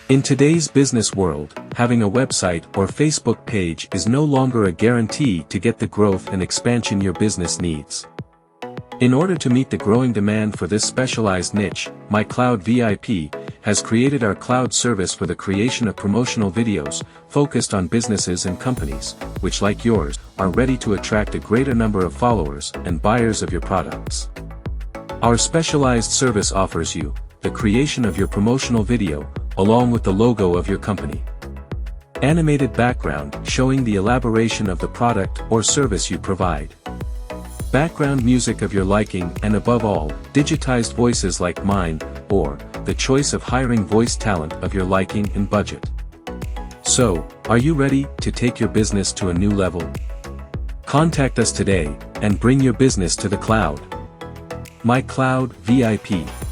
In today's business world, having a website or Facebook page is no longer a guarantee to get the growth and expansion your business needs. In order to meet the growing demand for this specialized niche, MyCloud VIP has created our cloud service for the creation of promotional videos, focused on businesses and companies, which like yours, are ready to attract a greater number of followers and buyers of your products. Our specialized service offers you the creation of your promotional video, along with the logo of your company. Animated background showing the elaboration of the product or service you provide. Background music of your liking, and above all, digitized voices like mine, or the choice of hiring voice talent of your liking and budget. So, are you ready to take your business to a new level? Contact us today and bring your business to the cloud. MyCloud VIP.